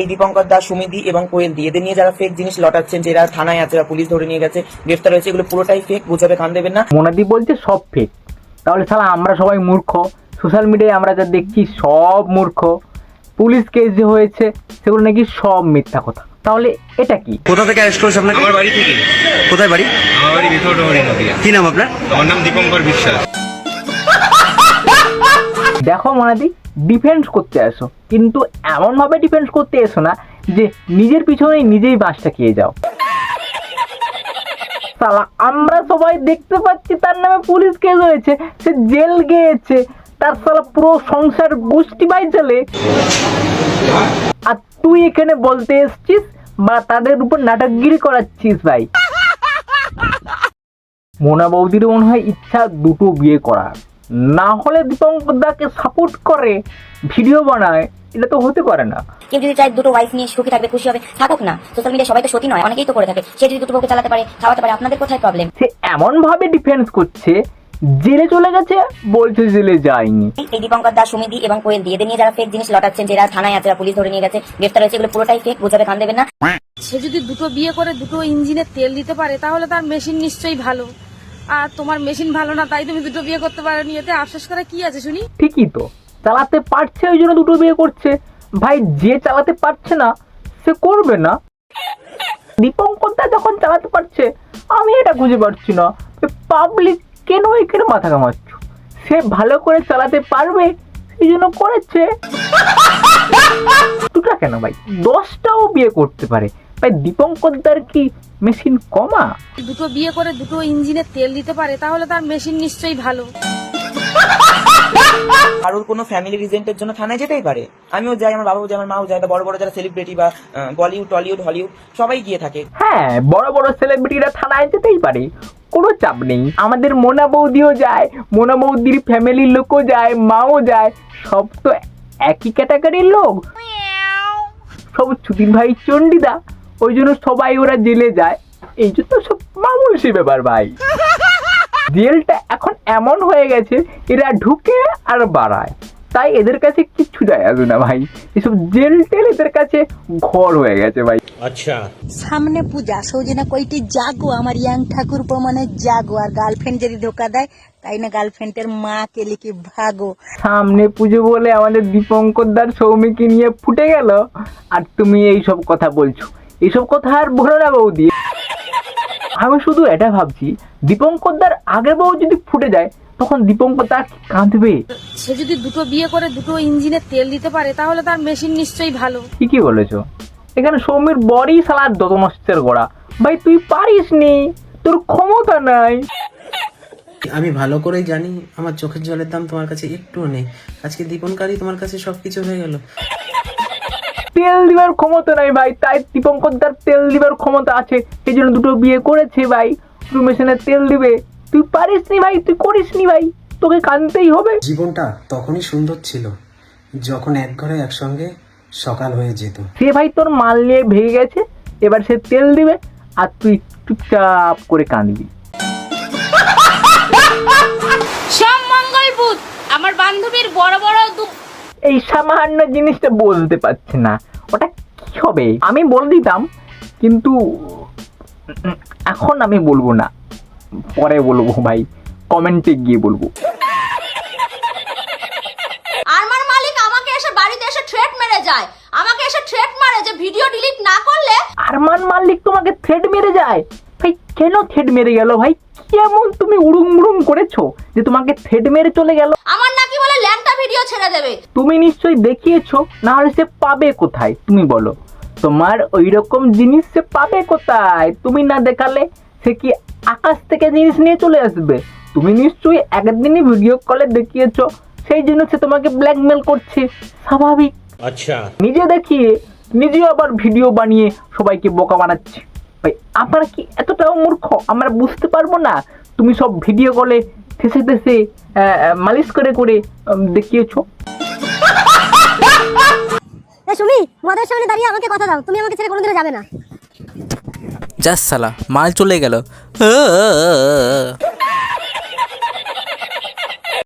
এই দীপঙ্কর দাস, সুমিদি এবং কোয়েল দি, এদের নিয়ে যারা ফেক জিনিস লটাচ্ছেন, যারা থানায় আছে বা পুলিশ ধরে নিয়ে গেছে, গ্রেফতার হয়েছে, এগুলো পুরোটাই ফেক। বুঝাবে কান দেবেন না। মোনাদি বলছে সব ফেক, তাহলে শালা আমরা সবাই মূর্খ? সোশ্যাল মিডিয়ায় আমরা যা দেখছি সব মূর্খ। পুলিশ কেস যে হয়েছে সেগুলো নাকি সব মিথ্যা কথা। তাহলে এটা কি? কোথা থেকে অ্যারেস্ট করেছে আপনাকে? আমার বাড়ি থেকে। কোথায় বাড়ি? আমার বাড়ি ভিতরডোহরি নদিয়া। কি নাম আপনার? আমার নাম দীপঙ্কর বিশ্বাস। দেখো মোনাদি, ডিফেন্স করতে আসো, কিন্তু এমন ভাবে ডিফেন্স করতে এসো না যে নিজের পিছনেই নিজেই বাঁশটা খেয়ে যাও। শালা আমরা সবাই দেখতে পাচ্ছি তার নামে পুলিশ কেস হয়েছে, সে জেল গিয়েছে, তার শালা পুরো সংসার গোষ্ঠী বাই চলে, আর তুই এখানে বলতে এসছিস বা তাদের উপর নাটকগিরি করাচ্ছিস। ভাই মোনা বৌদির মনে হয় ইচ্ছা দুটো বিয়ে করার, না হলে দীপঙ্কর দাকে সাপোর্ট করে ভিডিও বানায়, এটা তো হতে পারে না। কেউ যদি চায় দুটো ওয়াইফ নিয়ে সুখী থাকবে, খুশি হবে, থাকুক না। সোশ্যাল মিডিয়া সবাই তো সতী নয়, অনেকেই তো করে থাকে। সে যদি দুটো বউকে চালাতে পারে, খাওয়াতে পারে, আপনাদের কোথায় প্রবলেম? সে এমন ভাবে ডিফেন্স করছে, জেলে চলে গেছে, বলছে জেলে যায়নি। এই দীপঙ্কর দাস, সুমিদি এবং কোয়েল দি, এদের নিয়ে যারা ফেক জিনিস লটাচ্ছেন, যারা থানায় আছে বা পুলিশ ধরে নিয়ে গেছে, গ্রেফতার হয়েছে, এগুলো পুরোটাই ফেক। বুঝাবে কান দেবেন না। সে যদি দুটো বিয়ে করে দুটো ইঞ্জিনে তেল দিতে পারে, তাহলে তার মেশিন নিশ্চয়ই ভালো। আর তোমার মেশিন ভালো না, তাই তুমি দুটো বিয়ে করতে পারো নি, এতে আফসোস করা কি আছে শুনি? ঠিকই তো, চালাতে পারছে ওই জন্য দুটো বিয়ে করছে। ভাই যে চালাতে পারছে না সে করবে না। দীপঙ্কর দা যখন চালাতে পারছে, আমি এটা খুঁজে পাচ্ছি না পাবলিক কেন এখানে মাথা কামাচ্ছ। সে ভালো করে চালাতে পারবে সেই জন্য করেছে। দুটা কেন ভাই, 10টাও বিয়ে করতে পারে। ভাই দীপঙ্কর দার কি মেশিন কমা? দুটো বিয়ে করে দুটো ইঞ্জিনে তেল দিতে পারে, তাহলে তার মেশিন নিশ্চয়ই ভালো। কারোর কোনো ফ্যামিলি রিজেন্টের জন্য থানায় যেতেই পারে। আমিও যাই, আমার বাবাও যায়, আমার মাও যায়, বা বড় বড় যারা সেলিব্রিটি বা বলিউড, টলিউড, হলিউড সবাই গিয়ে থাকে। হ্যাঁ, বড় বড় সেলিব্রিটিরা থানায় যেতেই পারে, কোনো চাপ নেই। আমাদের মোনা বৌদিও যায়, মোনা বৌদির ফ্যামিলির লোকও যায়, মাও যায়, সব তো একই ক্যাটাগরির লোক, সব ছুটির ভাই চণ্ডীদা, ওই জন্য সবাই ওরা জেলে যায়। এই জন্য সব মামুল সে ব্যাপার ভাই। জেলটা এখন এমন হয়ে গেছে, এরা ঢুকে আর বাড়ায়, তাই এদের কাছে কিচ্ছু যায় আসে না ভাই। এসব জেল টেল এদের কাছে ঘর হয়ে গেছে ভাই। আচ্ছা, সামনে পূজা, সৌজনা কইটি জাগো, আমার ইয়াং ঠাকুর প্রমাণে জাগো। আর গার্লফ্রেন্ড যদি ধোকা দেয়, তাই না গার্লফ্রেন্ডের মাকে লিখে ভাগো। সামনে পুজো বলে আমাদের দীপঙ্কর দার সৌমিকে নিয়ে ফুটে গেল, আর তুমি এইসব কথা বলছো। এইসব কথা আর বলো না বৌদি। আমি শুধু এটা ভাবছি, দীপঙ্কর দার আগের বউ যদি ফুটে যায়, তখন দীপঙ্কর দা কি কাঁদবে? সে যদি দুটো বিয়ে করে দুটো ইঞ্জিনে তেল দিতে পারে, তাহলে তার মেশিন নিশ্চয়ই ভালো। ঠিকই বলেছো, এখানে সৌমির বড়ি সালাদ যত নষ্টের গোড়া। ভাই তুই পারিস নি, তোর ক্ষমতা নাই। আমি ভালো করেই জানি আমার চোখের জলের দাম তোমার কাছে একটুও নেই। আজকে দীপনকারই তোমার কাছে সবকিছু হয়ে গেল। তেল দিবার ক্ষমতা নাই ভাই, তাই দীপঙ্কর দার তেল দিবার ক্ষমতা আছে, সেই জন্য দুটো বিয়ে করেছে ভাই। তুই মেশিনে তেল দিবে, তুই পারিস নি ভাই, তুই করিস নি ভাই, তোকে কাঁদতেই হবে। জীবনটা তখনই সুন্দর ছিল যখন এক ঘরে একসঙ্গে সকাল হয়ে যেত। সে ভাই তোর মাল নিয়ে ভেঙে গেছে, এবার সে তেল দিবে আর তুই চুপচাপ করে কাঁদবি। সব মঙ্গল বুধ, আমার বান্ধবীর বড় বড় এই সামান্য জিনিসটা বলতে পারছি না, ওটা কি হবে আমি বলে দিতাম, কিন্তু এখন আমি বলবো না, পরে বলবো ভাই, কমেন্টে গিয়ে বলবো। আমার মালিক আমাকে এসে বাড়িতে এসে থ্রেট মেরে যায়, আমাকে এসে থ্রেট মারে যে ভিডিও ডিলিট না করলে। আরমান মালিক তোমাকে থ্রেড মেরে যায়? ভাই কেন থ্রেড মেরে গেল ভাই? কেমন তুমি উড়ুম উড়ুম করেছো যে তোমাকে থ্রেড মেরে চলে গেল? আমার নাকি বলে ল্যাংটা ভিডিও ছেড়ে দেবে। তুমি নিশ্চয়ই দেখিয়েছো, না হলে সে পাবে কোথায় তুমি বলো? তোমার ওই রকম জিনিস সে পাবে কোথায়? তুমি না দেখালে সে কি আকাশ থেকে জিনিস নিয়ে চলে আসবে? তুমি নিশ্চয়ই একদিনই ভিডিও কলে দেখিয়েছো, সেই জন্য সে তোমাকে ব্ল্যাকমেল করছে, স্বাভাবিক। আচ্ছা, নিজে দেখিয়ে নিজে আবার ভিডিও বানিয়ে সবাইকে বোকা বানাচ্ছে। ভাই আমরা কি এতটাও মূর্খ আমরা বুঝতে পারবো না? তুমি সব ভিডিও কলে ঠেসে ঠেসে মালিশ করে করে দেখিয়েছো। সুমি, মদের সামনে দাঁড়িয়ে আমাকে কথা দাও, তুমি আমাকে ছেড়ে কোনোদিনও যাবে না। জাস সালা মাল চলে গেল।